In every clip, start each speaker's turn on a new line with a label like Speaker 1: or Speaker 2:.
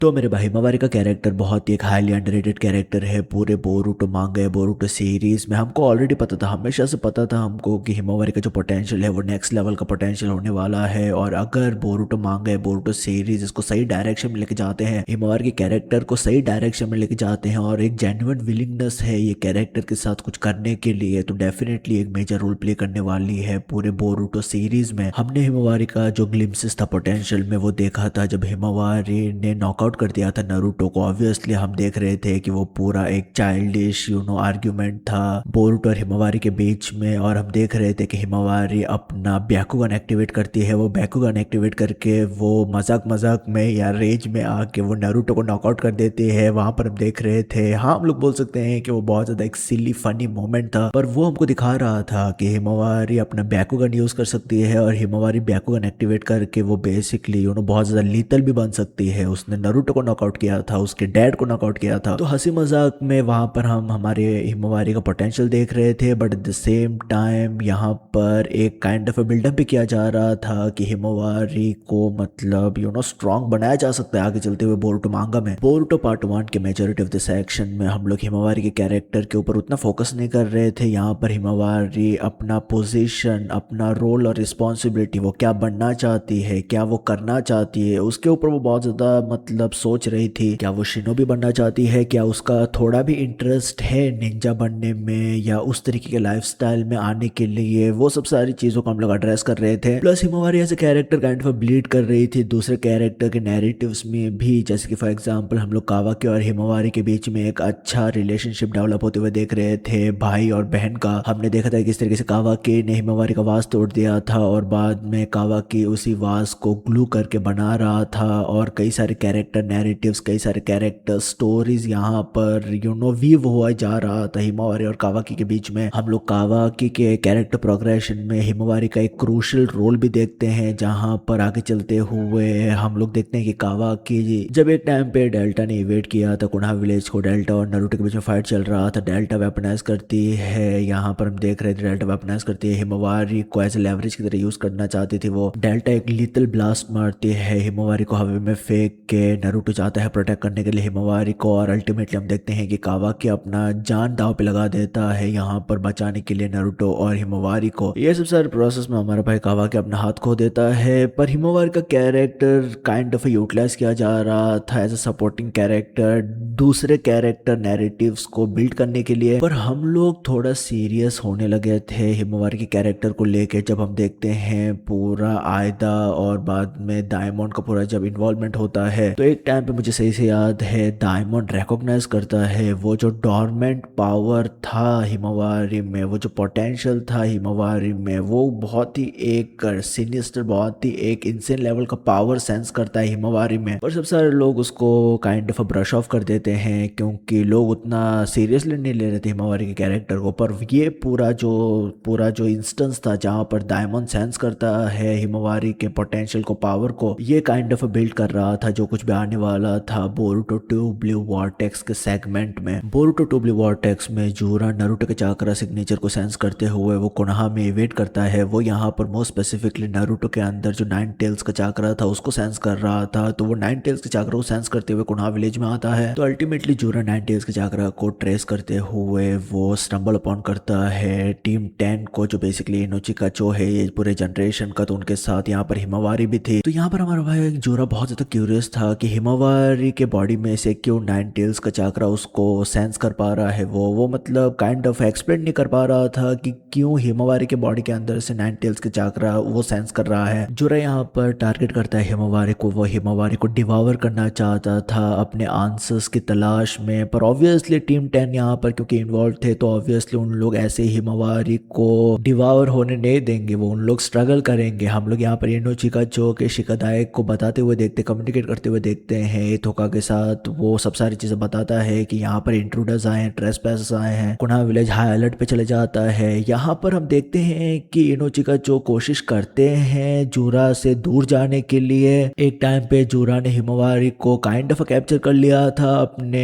Speaker 1: तो मेरे भाई हिमावारी का कैरेक्टर बहुत ही एक हाईली अंडररेटेड कैरेक्टर है पूरे बोरुटो मांगा बोरुटो सीरीज में। हमको ऑलरेडी पता था, हमेशा से पता था हमको कि हिमावारी का जो पोटेंशियल है वो नेक्स्ट लेवल का पोटेंशियल होने वाला है। और अगर बोरुटो मांगा बोरुटो सीरीज इसको सही डायरेक्शन में लेके जाते हैं, हिमावारी के कैरेक्टर को सही डायरेक्शन में लेके जाते हैं और एक जेन्युइन विलिंगनेस है ये कैरेक्टर के साथ कुछ करने के लिए, तो डेफिनेटली एक मेजर रोल प्ले करने वाली है पूरे बोरुटो सीरीज में। हमने हिमावारी का जो ग्लिम्सिस था पोटेंशियल में वो देखा था जब हिमावारी ने नॉकआउट कर दिया था नारुतो को। ऑब्वियसली हम देख रहे थे कि वो पूरा एक चाइल्डिश आर्ग्यूमेंट था बोरुटो और हिमावारी के बीच में, और हम देख रहे थे कि हिमावारी अपना ब्याकुगन एक्टिवेट करती है। वो ब्याकुगन एक्टिवेट करके वो मजाक मजाक में या रेज में आके वो नारुतो को नॉकआउट कर देती है। वहां पर हम देख रहे थे, हाँ हम लोग बोल सकते हैं कि वो बहुत ज्यादा एक सिली फनी मोमेंट था, पर वो हमको दिखा रहा था कि हिमावारी अपना ब्याकुगन यूज कर सकती है और हिमावारी ब्याकुगन एक्टिवेट करके वो बेसिकली बहुत ज्यादा लीतल भी बन सकती है। उसने नारुतो को नॉकआउट किया था, उसके डैड को नॉकआउट किया था। तो हंसी मजाक में वहां पर हम हमारे हिमावारी का पोटेंशियल देख रहे थे, but at the same time यहाँ पर एक काइंड ऑफ बिल्डअप भी किया जा रहा था कि हिमावारी को मतलब स्ट्रांग बनाया जा सकता है आगे चलते हुए बोरुटो मांगा में। बोरुटो पार्ट 1 के मेजोरिटी ऑफ द सेक्शन में हम लोग हिमावारी के कैरेक्टर के ऊपर उतना फोकस नहीं कर रहे थे। यहाँ पर हिमावारी अपना पोजीशन, अपना रोल और रिस्पॉन्सिबिलिटी, वो क्या बनना चाहती है, क्या वो करना चाहती है, उसके ऊपर वो बहुत ज्यादा मतलब सोच रही थी। क्या वो शिनोबी बनना चाहती है, क्या उसका थोड़ा भी इंटरेस्ट है निंजा बनने में या उस तरीके के लाइफस्टाइल में आने के लिए, वो सब सारी चीजों को हम लोग एड्रेस कर रहे थे। प्लस हिमावारी ऐसे कैरेक्टर काइंड ऑफ ब्लीड कर रही थी दूसरे कैरेक्टर के नैरेटिव्स में भी, जैसे कि फॉर एग्जांपल हम लोग कावाकी और हिमावारी के बीच में एक अच्छा रिलेशनशिप डेवलप होते हुए देख रहे थे, भाई और बहन का। हमने देखा था किस तरीके से कावाकी ने हिमावारी का वास तोड़ दिया था और बाद में कावाकी उसी वास को ग्लू करके बना रहा था। और कई सारे कैरेक्टर नैरेटिव्स, कई सारे कैरेक्टर स्टोरीज यहाँ पर वीव हुआ जा रहा था हिमावारी और कावाकी के बीच में। हम लोग कावाकी के कैरेक्टर प्रोग्रेशन में हिमावारी का एक क्रूशियल रोल भी देखते हैं, जहाँ पर आगे चलते हुए हम लोग देखते हैं कि कावाकी जब एक टाइम पे डेल्टा ने इवेट किया था कोनोहा विलेज को, डेल्टा और नारुतो के बीच में फाइट चल रहा था, डेल्टा वेपनाइज करती है। यहाँ पर हम देख रहे थे डेल्टा वेपनाइज करती है, हिमावारी को एज लेवरेज की तरह यूज करना चाहती थी वो। डेल्टा एक लिटिल ब्लास्ट मारती है हिमावारी को हवा में फेंक के, नारुतो चाहता है प्रोटेक्ट करने के लिए हिमावारी को, और अल्टीमेटली हम देखते हैं कि कावाकी अपना जान दांव पे लगा देता है यहाँ पर बचाने के लिए नारुतो और हिमावारी को। ये सब सारे प्रोसेस में हमारा भाई कावाकी अपना हाथ खो देता है। पर हिमावारी का कैरेक्टर काइंड ऑफ यूटिलाइज किया जा रहा था एज अ सपोर्टिंग कैरेक्टर दूसरे कैरेक्टर नैरेटिव्स को बिल्ड करने के लिए। पर हम लोग थोड़ा सीरियस होने लगे थे हिमावारी के कैरेक्टर को लेके जब हम देखते हैं पूरा आयदा और बाद में डायमंड का पूरा जब इन्वॉल्वमेंट होता है। तो एक टाइम पे मुझे सही से याद है डायमंड रिकॉग्नाइज करता है वो जो डॉर्मेंट पावर था हिमावारी में, वो जो पोटेंशियल था हिमावारी में, वो बहुत ही एक सिनिस्टर, बहुत ही एक इंसेन लेवल का पावर सेंस करता है हिमावारी में। पर सब सारे लोग उसको काइंड ऑफ ब्रश ऑफ कर देते हैं क्योंकि लोग उतना सीरियसली नहीं ले रहे थे हिमावारी के कैरेक्टर को। पर ये पूरा जो इंस्टेंस था जहाँ पर डायमंड सेंस करता है हिमावारी के पोटेंशियल को, पावर को, ये काइंड ऑफ बिल्ड कर रहा था जो कुछ भी आने वाला था बोरुटो 2 ब्लू वॉर्टेक्स के सेगमेंट में। बोरुटो 2 ब्लू वॉर्टेक्स में जूरा नारुतो के चाक्रा सिग्नेचर को सेंस करते हुए वो कोनोहा में इवेट करता है। वो यहाँ पर मोस्ट स्पेसिफिकली नारुतो के अंदर जो 9 टेल्स का चाक्रा था उसको सेंस कर रहा था। तो वो 9 टेल्स के चाक्रा को सेंस करते हुए कोनोहा विलेज में आता है। तो अल्टीमेटली जूरा 9 टेल्स के चाक्रा को ट्रेस करते हुए वो स्टम्बल अपॉन करता है टीम 10 को, जो बेसिकली इनोचिकाचो है ये पूरे जनरेशन का। तो उनके साथ यहाँ पर हिमावारी भी थी। तो यहाँ पर हमारा भाई जूरा बहुत ज्यादा क्यूरियस था कि हिमावारी के बॉडी में से क्यों 9 टेल्स का चाक्रा उसको सेंस कर पा रहा है। वो मतलब काइंड ऑफ एक्सप्लेन नहीं कर पा रहा था कि क्यों हिमावारी के बॉडी के अंदर से 9 टेल्स के चाक्रा वो सेंस कर रहा है। जूरा यहाँ पर टारगेट करता है हिमावारी को, वो हिमावारी को डिवावर करना चाहता था अपने आंसर्स की तलाश में। पर ऑब्वियसली टीम 10 यहाँ पर क्योंकि इन्वॉल्व थे तो ऑब्वियसली उन लोग ऐसे हिमावारी को डिवावर होने नहीं देंगे, वो उन लोग स्ट्रगल करेंगे। हम लोग यहाँ पर इनोचिकाचो के शिकादायक को बताते हुए देखते, कम्युनिकेट करते हुए देखते हैं थोका के साथ। वो सब सारी चीजें बताता है कि यहाँ पर इंट्रूडर्स आए हैं, ट्रेसपैसर्स आए हैं। कोनोहा विलेज हाई अलर्ट पे चले जाता है। यहाँ पर हम देखते हैं कि इनोचिकाचो कोशिश करते हैं जूरा से दूर जाने के लिए। एक टाइम पे जूरा ने हिमावारी को काइंड ऑफ कैप्चर कर लिया था अपने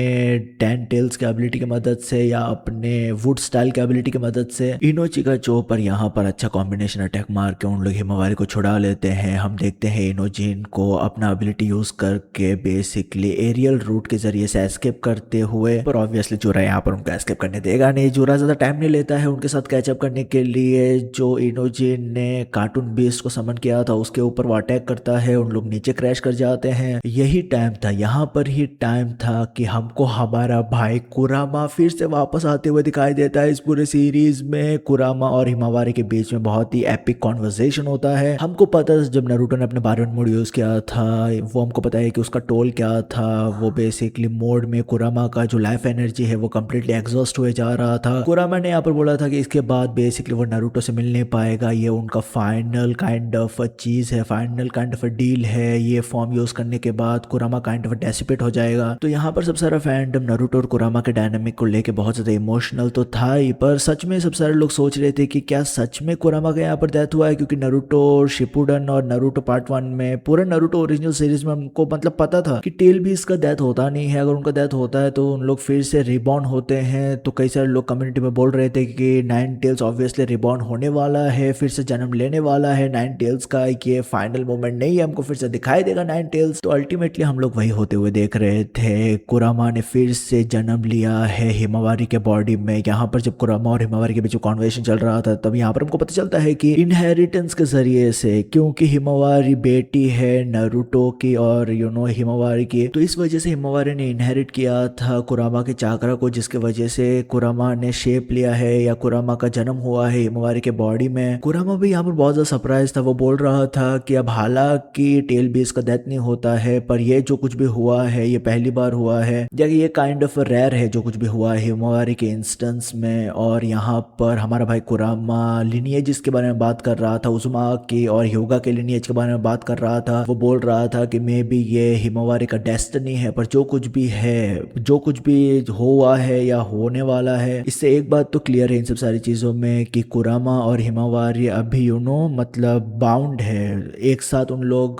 Speaker 1: 10 टेल्स के एबिलिटी की मदद से या अपने वुड स्टाइल के एबिलिटी की मदद से। इनोचिकाचो पर यहाँ पर अच्छा कॉम्बिनेशन अटैक मार के उन लोग हिमावारी को छुड़ा लेते हैं। हम देखते हैं इनोजिन को अपना एबिलिटी यूज करके ये बेसिकली एरियल रूट के जरिए से एस्केप करते हुए, पर ऑब्वियसली जोरा यहाँ पर उनको एस्केप करने देगा नहीं। जोरा ज्यादा टाइम नहीं लेता है उनके साथ कैचअप करने के लिए। जो इनोजिन ने कार्टून बीस्ट को समन किया था उसके ऊपर वो अटैक करता है, उन लोग नीचे क्रैश कर जाते हैं। यही टाइम था, यहाँ पर ही टाइम था कि हमको हमारा भाई कुरामा फिर से वापस आते हुए दिखाई देता है। इस पूरे सीरीज में कुरामा और हिमावारी के बीच में बहुत ही एपिक कॉन्वर्सेशन होता है। हमको पता है जब नारुतो ने अपने बारहवें मोड यूज किया था, वो हमको पता है कि उसका टोल क्या था। वो बेसिकली मोड में कुरामा का जो लाइफ एनर्जी है वो कम्प्लीटली एग्जॉस्ट हुए जा रहा था। कुरामा ने यहाँ पर बोला था कि इसके बाद बेसिकली वो नारुतो से मिल नहीं पाएगा, ये उनका फाइनल काइंड ऑफ चीज है, फाइनल काइंड ऑफ डील है। ये फॉर्म यूज करने के बाद कुरामा काइंड ऑफ डेसिपेट हो जाएगा। तो यहाँ पर सब सारा फैंडम नारुतो और कुरामा के डायनामिक को लेके बहुत ज्यादा इमोशनल तो था ही, पर सच में सब सारे लोग सोच रहे थे कि क्या सच में कुरामा का यहाँ पर डेथ हुआ है, क्योंकि नारुतो शिपुडन और नारुतो पार्ट 1 में, पूरे नारुतो ओरिजिनल सीरीज में हमको मतलब पता था कि टेल भी इसका डेथ होता नहीं है। अगर उनका डेथ होता है तो उन लोग फिर से रिबॉर्न होते हैं। तो कई सारे लोग कम्युनिटी में बोल रहे थे कि नाइन टेल्स ऑब्वियसली रिबॉर्न होने वाला है, फिर से जन्म लेने वाला है नाइन टेल्स का। ये फाइनल मोमेंट नहीं है, हमको फिर से दिखाई देगा नाइन टेल्स। तो अल्टीमेटली हम लोग वही होते हुए देख रहे थे। कुरामा ने फिर से जन्म लिया है हिमावारी के बॉडी में। यहाँ पर जब कुरामा और हिमावारी के बीच कॉन्वर्सेशन चल रहा था तब यहाँ पर हमको पता चलता है कि इनहेरिटेंस के जरिए से, क्योंकि हिमावारी बेटी है नारुतो की और हिमावारी की, तो इस वजह से हिमावारी ने इनहेरिट किया था कुरामा के चाकरा को, जिसके वजह से कुरामा ने शेप लिया है या कुरामा का जन्म हुआ है हिमावारी के बॉडी में। कुरामा भी यहाँ पर बहुत ज्यादा सरप्राइज था। वो बोल रहा था कि अब हालांकि टेल बेस का डेथ नहीं होता है, पर ये जो कुछ भी हुआ है ये पहली बार हुआ है, या ये काइंड ऑफ रेयर है जो कुछ भी हुआ है हिमावारी के इंस्टेंस में। और यहाँ पर हमारा भाई कुरामा लिनिएज के बारे में बात कर रहा था, उजुमा की और योगा के लिनिएज के बारे में बात कर रहा था। वो बोल रहा था कि मे बी ये हिमावारी का डेस्टिनी है, पर जो कुछ भी है, जो कुछ भी हुआ है या होने वाला है, इससे एक बात तो क्लियर है इन सब सारी चीजों में कि कुरामा और हिमावारी अभी मतलब बाउंड है एक साथ। उन लोग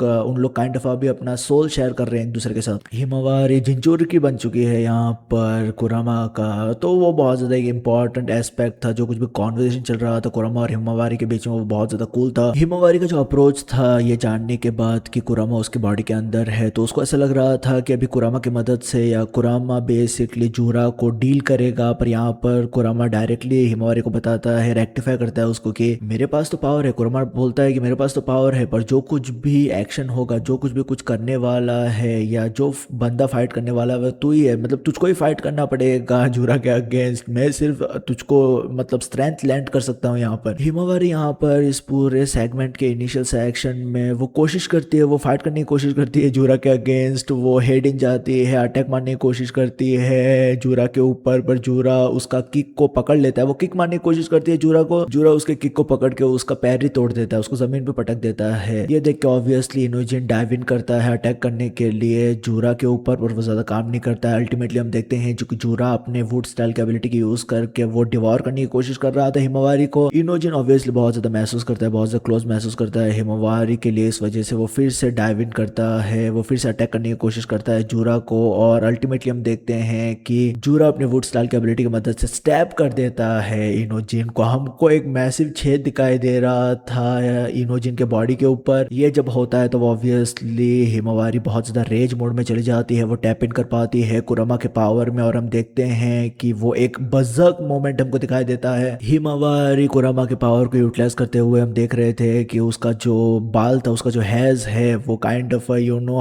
Speaker 1: काइंड ऑफ अभी अपना सोल शेयर कर रहे हैं एक दूसरे के साथ। हिमावारी जिंचुरकी बन चुकी है यहाँ पर कुरामा का, तो वो बहुत ज्यादा एक इंपॉर्टेंट एस्पेक्ट था। जो कुछ भी कॉन्वर्सेशन चल रहा था कुरामा और हिमावारी के बीच में वो बहुत ज्यादा कूल था। हिमावारी का जो अप्रोच था ये जानने के बाद कि कुरामा उसके बॉडी के अंदर है, तो उसको ऐसा लग रहा था कि अभी कुरामा की मदद से या कुरामा बेसिकली जूरा को डील करेगा। पर यहाँ पर कुरामा डायरेक्टली हिमावारी को बताता है, रेक्टिफाई करता है उसको कि मेरे पास तो पावर है। कुरामा बोलता है कि मेरे पास तो पावर है, पर जो कुछ भी एक्शन होगा, जो कुछ भी कुछ करने वाला है या जो बंदा फाइट करने वाला है तू ही है, मतलब तुझको ही फाइट करना पड़ेगा जूरा के अगेंस्ट। मैं सिर्फ तुझको मतलब स्ट्रेंथ लैंड कर सकता हूँ यहाँ पर। हिमावारी यहाँ पर इस पूरे सेगमेंट के इनिशियल सेक्शन में वो कोशिश करती है, वो फाइट करने की कोशिश करती है जूरा के अगेंस्ट। वो हेड इन जाती है, अटैक मारने की कोशिश करती है जूरा के ऊपर, पर जूरा उसका किक को पकड़ लेता है। वो किक मारने की कोशिश करती है जूरा को, जूरा उसके किक को पकड़ के उसका पैर ही तोड़ देता है, उसको जमीन पे पटक देता है। ये देख के ऑब्वियसली इनोजिन डाइव इन करता है अटैक करने के लिए जूरा के ऊपर, पर वो ज्यादा काम नहीं करता है। अल्टीमेटली हम देखते हैं जो कि जूरा अपने वुड स्टाइल की एबिलिटी की यूज करके वो डिवॉर करने की कोशिश कर रहा था हिमावारी को। इनोजिन ऑब्वियसली बहुत ज्यादा महसूस करता है, बहुत ज्यादा क्लोज महसूस करता है हिमावारी के लिए, इस वजह से वो फिर से डाइव इन करता है, वो फिर से अटैक करने की कोशिश करता है जूरा को। और अल्टीमेटली हम देखते हैं कि जूरा अपने वुड स्टाइल की एबिलिटी की मदद से स्टैब कर देता है इनोजिन को। हमको एक मैसिव छेद दिखाई दे रहा था इनोजिन के बॉडी के ऊपर। ये जब होता है तो ऑब्वियसली हिमावारी बहुत ज्यादा रेज मोड में चली जाती है, वो टैप इन कर पाती है कुरामा के पावर में, और हम देखते हैं कि वो एक बज़क मोमेंट हमको दिखाई देता है। हिमावारी कुरामा के पावर को यूटिलाइज करते हुए हम देख रहे थे कि उसका जो बाल था, उसका जो हैज है वो काइंड ऑफ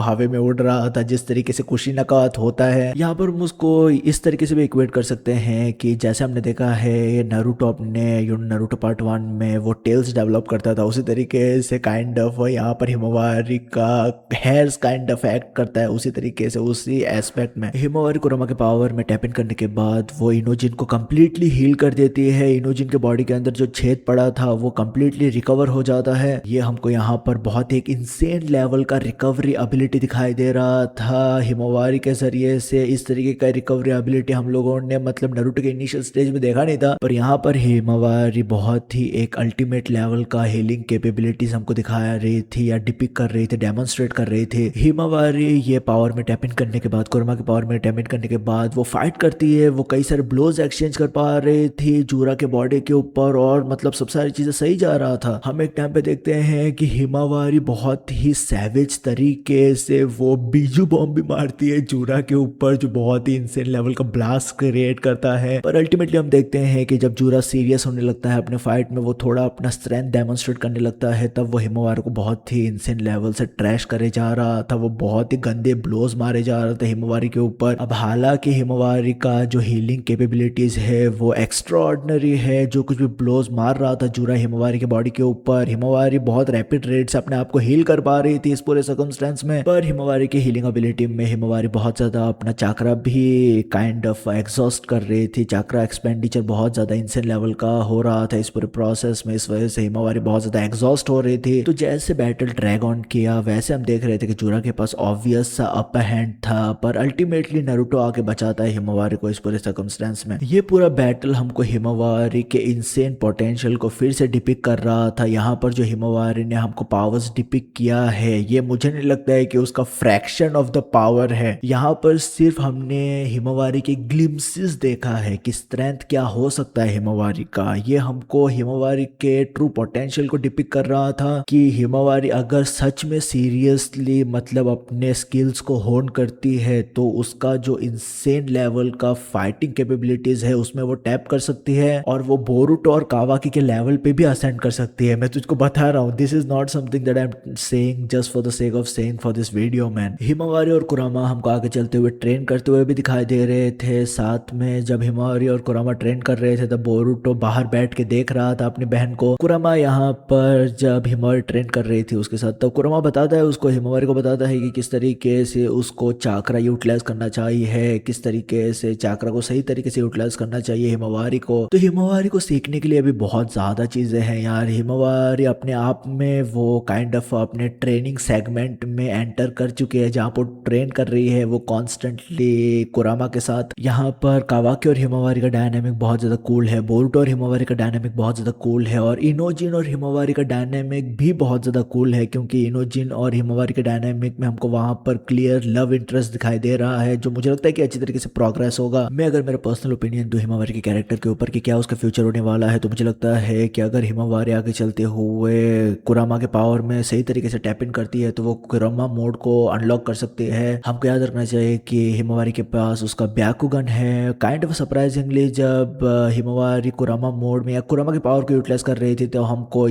Speaker 1: हवे में उड़ रहा था, जिस तरीके से कुशीनका होता है। यहाँ पर हम उसको इस तरीके से भी इक्वेट कर सकते हैं कि जैसे हमने देखा है नारुतो अपने नारुतो पार्ट 1 में वो टेल्स डेवलप करता था, उसी तरीके से काइंड ऑफ यहाँ पर हिमावारी का हेयर्स काइंड ऑफ एक्ट करता है, उसी तरीके से उसी एस्पेक्ट में। हिमावारी कुरामा के पावर में टैप इन करने के बाद वो इनोजिन को कंप्लीटली हील कर देती है। इनोजिन के बॉडी के अंदर जो छेद पड़ा था वो कंप्लीटली रिकवर हो जाता है। ये हमको यहाँ पर बहुत एक इंसेन लेवल का रिकवरी एबिलिटी दिखाई दे रहा था हिमावारी के जरिए से। इस तरीके का रिकवरी एबिलिटी हम लोगों ने मतलब नारुतो के इनिशियल स्टेज में देखा नहीं था, पर यहाँ पर हिमावारी बहुत ही एक अल्टीमेट लेवल का हीलिंग कैपेबिलिटीज हमको दिखा रही थी या डिपिक कर रही थी, डेमोन्स्ट्रेट कर रही थी। हिमावारी ये पावर में टैप इन करने के बाद, कुरामा के पावर में टैप इन करने के बाद वो फाइट करती है, वो कई सारे ब्लोज एक्सचेंज कर पा रही थी जूरा के बॉडी के ऊपर, और मतलब सब सारी चीजें सही जा रहा था। हम एक टाइम पे देखते हैं कि हिमावारी बहुत ही सैवेज तरीके से वो बीजू बॉम्ब भी मारती है जूरा के ऊपर, जो बहुत ही इंसेन लेवल का ब्लास्ट क्रिएट करता है। पर अल्टीमेटली हम देखते हैं कि जब जूरा सीरियस होने लगता है अपने फाइट में, वो थोड़ा अपना स्ट्रेंथ डेमोन्स्ट्रेट करने लगता है, तब वो हिमवारी को बहुत ही इंसेन लेवल से ट्रैश करे जा रहा था। वो बहुत ही गंदे ब्लोज मारे जा रहा था हिमवारी के ऊपर। अब हालांकि हिमवारी का जो हीलिंग कैपेबिलिटीज है वो एक्स्ट्रा ऑर्डिनरी है। जो कुछ भी ब्लोज मार रहा था जूरा हिमवारी के बॉडी के ऊपर, हिमवारी बहुत रैपिड रेट से अपने आप को हील कर पा रही थी इस पूरे सर्कमस्टेंस में। पर हिमवारी की हीलिंग एबिलिटी में हिमवारी बहुत ज्यादा अपना चाकरा भी काइंड ऑफ एग्जॉस्ट कर रही थी। चाकरा एक्सपेंडिचर बहुत ज्यादा इंसेन लेवल का हो रहा था इस पूरे प्रोसेस में। इस वजह से हिमवारी बहुत ज्यादा एग्जॉस्ट हो रही थी। तो जैसे बैटल ड्रैग ऑन किया, वैसे हम देख रहे थे कि जूरा के पास ऑब्वियस सा अपर हैंड था, पर अल्टीमेटली नारुतो आके बचाता है हिमवारी को इस पूरे सर्कमस्टेंस में। ये पूरा बैटल हमको हिमवारी के इंसेन पोटेंशियल को फिर से डिपिक कर रहा था। यहाँ पर जो हिमवारी ने हमको पावर्स डिपिक किया है, ये मुझे नहीं लगता है कि उसका फ्रैक्शन ऑफ द पावर है। यहाँ पर सिर्फ हमने हिमवारी के ग्लिम्सेस देखा है कि स्ट्रेंथ क्या हो सकता है हिमवारी का। ये हमको हिमवारी के ट्रू पोटेंशियल को डिपिक कर रहा था कि हिमवारी अगर सच में सीरियसली मतलब अपने स्किल्स को होन करती है तो उसका जो इंसेन लेवल का फाइटिंग कैपेबिलिटीज है उसमें वो टैप कर सकती है, और वो बोरुटो और कावाकी के लेवल पे भी असेंड कर सकती है। मैं तुझको बता रहा हूँ, this is not something that I am saying just for the sake of saying for this video man. Himawari और कुरामा हमको आगे चलते हुए ट्रेन करते हुए भी दिखाई दे रहे थे। साथ में जब हिमवारी और कुरामा ट्रेन कर रहे थे तब बोरुटो बाहर बैठ के देख रहा था अपनी बहन को। कुरामा यहाँ पर जब हिमवारी ट्रेन कर रही थी उसके साथ, तब कुरामा बताता है उसको, हिमवारी को बताता है कि किस तरीके से उसको चाकरा यूटिलाइज करना चाहिए, किस तरीके से चाकरा को सही तरीके से यूटिलाइज करना चाहिए हिमवारी को। तो हिमवारी को सीखने के लिए अभी बहुत ज्यादा चीजें हैं यार। हिमवारी अपने आप में वो काइंड ऑफ अपने ट्रेनिंग सेगमेंट में एंटर कर चुकी है, जहाँ पर ट्रेन कर रही है वो कॉन्स्टेंटली कुरामा के साथ। यहाँ पर कावाकी और हिमवारी का डायनामिक बहुत ज्यादा कूल है, बोरुटो और हिमवारी का डायनामिक बहुत ज्यादा कूल है, और इनोजिन और हिमवारी का डायनामिक भी बहुत ज्यादा कूल है, क्योंकि इनोजिन और हिमवारी के डायनामिक में हमको वहां पर क्लियर लव इंटरेस्ट दिखाई दे रहा है, जो मुझे लगता है कि अच्छी तरीके से प्रोग्रेस होगा। मैं अगर मेरा पर्सनल ओपिनियन दूं हिमवारी के कैरेक्टर के ऊपर कि क्या उसका फ्यूचर होने वाला है, तो मुझे लगता है कि अगर हिमवारी आगे चलते हुए कुरामा के पावर में सही तरीके से टैप इन करती है तो वो कुरामा मोड को अनलॉक कर सकती है। हमको याद रखना चाहिए कि हिमवारी के पास उसका ब्याकुगन है। काइंड ऑफ सरप्राइजिंगली जब हिमवारी कुरामा मोड में या कुरामा के पावर को यूटिलाइज कर रही थी तो हमको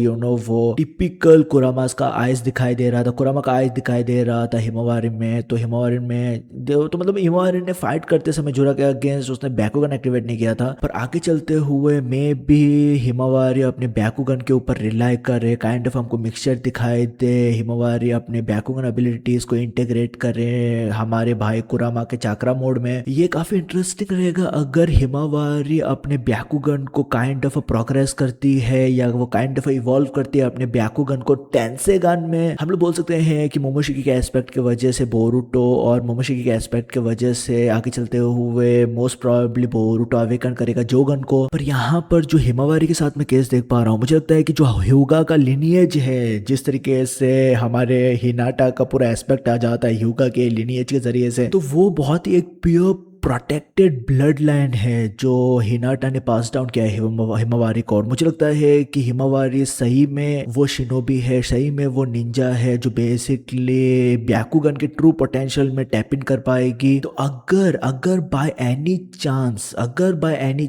Speaker 1: वो टिपिकल कुरामा का आइस दिखाई दे रहा था, कुरामा का आइस दिखाई दे रहा था हिमवारी में। तो हिमवारी में तो मतलब हिमवारी ने फाइट करते समय जुरा के अगेंस्ट उसने बैकुगन एक्टिवेट नहीं किया था, पर आगे चलते हुए में भी हिमवारी अपने बैकुगन के ऊपर रिलाई करे। काइंड ऑफ हमको मिक्सचर दिखाई दे, हिमवारी अपने बैकुगन एबिलिटीज को इंटीग्रेट करे हमारे भाई कुरामा के चाकरा मोड में। ये काफी इंटरेस्टिंग रहेगा अगर हिमवारी अपने बैकुगन को काइंड ऑफ प्रोग्रेस करती है या वो काइंड ऑफ इवॉल्व करती है अपने बैकुगन को टेंसेगान में। हम लोग बोल सकते हैं कि मोमोशिकी के एस्पेक्ट की वजह से बोरुटो और मोमोशिकी के एस्पेक्ट की वजह से आगे चलते हुए मोस्ट प्रोबेबली बोरुटो अवेकन करेगा जोगन को। पर यहाँ पर जो हिमवारी के साथ में केस देख पा रहा हूँ, मुझे लगता है कि जो ह्यूगा का लिनिएज है, जिस तरीके से हमारे हिनाटा का पूरा एस्पेक्ट आ जाता है ह्यूगा के लिनिएज के जरिए से, तो वो बहुत ही एक प्योर प्रोटेक्टेड ब्लड लाइन है जो हिनाटा ने पास डाउन किया है हिमवारी को। और मुझे लगता है कि हिमवारी सही में वो शिनोबी है, सही में वो निंजा है जो बेसिकली ब्याकुगन के ट्रू पोटेंशियल में टैप इन कर पाएगी। तो अगर by any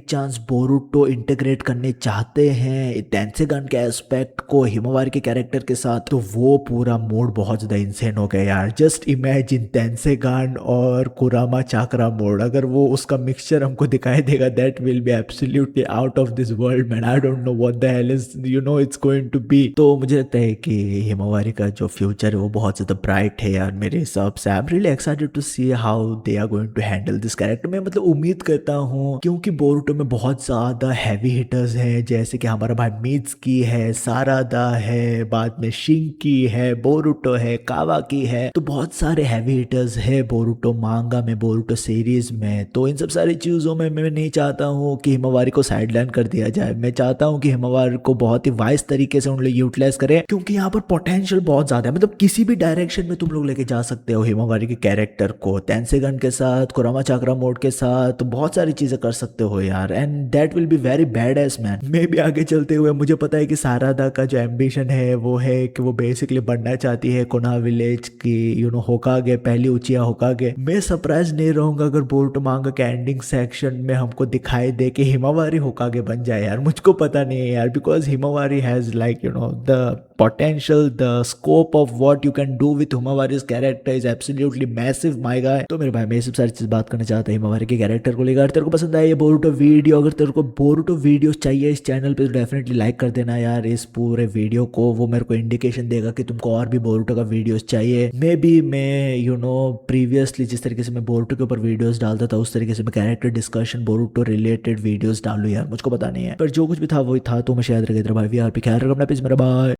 Speaker 1: chance Boruto integrate करने चाहते हैं टेंसेगान के एस्पेक्ट को हिमवारी के कैरेक्टर के साथ, तो वो पूरा मोड बहुत ज्यादा इंसेन हो गया यार। जस्ट इमेजिन टेंसेगान और कुरामा चाकरा मोड, अगर वो उसका मिक्सचर हमको दिखाई देगा, that will be absolutely out of this world man. I don't know what the hell is it's going to be. तो मुझे लगता है कि हिमवारी का जो फ्यूचर है वो बहुत ज्यादा ब्राइट है यार मेरे हिसाब से। I am really excited to see how they are going to handle this character. मैं मतलब उम्मीद करता हूँ, क्योंकि बोरुटो में बहुत ज्यादा हैवी हिटर्स हैं, जैसे कि हमारा भाई मित्सुकी है, सारादा है, बाद में शिंकी है, बोरुटो है, कावाकी है। तो बहुत सारे हैवी हिटर्स है बोरुटो मांगा में, बोरुटो सीरीज में। तो इन सब सारी चीज़ों में मैं नहीं चाहता हूँ कि हिमावारी को साइडलाइन कर दिया जाए। मैं चाहता हूँ कि हिमावारी को बहुत ही वाइज तरीके से उन लोग यूटिलाइज करें, क्योंकि यहाँ पर पोटेंशियल बहुत ज़्यादा है। मतलब किसी भी डायरेक्शन में तुम लोग लेके जा सकते हो हिमावारी के कैरेक्टर को, तेंसेगन के साथ, कुरामा चाकरा मोड के साथ, तो बहुत सारी चीज़ें कर सकते हो यार, and that will be very bad as man. मे भी आगे चलते हुए मुझे पता है कि सारादा का जो एम्बिशन है वो है कि वो बेसिकली बनना चाहती है कोनोहा विलेज की होकागे, पहली उचिया होकागे। मैं सरप्राइज नहीं रहूंगा अगर बोरुतो मांगा के एंडिंग सेक्शन में हमको दिखाई दे कि हिमावारी होकागे बन जाए यार। मुझको पता नहीं है यार, because Himawari has like the potential, the scope of what you can do with हिमावारी's character is absolutely massive my guy। तो मेरे भाई मैं ये सब सारी चीज बात करना चाहता है हिमावारी के कैरेक्टर को लेकर। तेरे को पसंद आया ये बोरुतो वीडियो? अगर तेरे को बोरुतो वीडियोस चाहिए इस चैनल पे तो डेफिनेटली लाइक कर देना यार इस पूरे वीडियो को। वो मेरे को इंडिकेशन देगा कि तुमको और भी बोरुतो का वीडियोस चाहिए। मे बी मैं प्रीवियसली जिस तरीके से मैं बोरुतो के ऊपर वीडियोस डालता था उस तरीके से मैं character discussion Boruto related videos डालूं यार, मुझको पता नहीं है। पर जो कुछ भी था वही था। तो मैं शायद रखे तेरा भाई यार पे ख्याल रखना प्लीज मेरा भाई।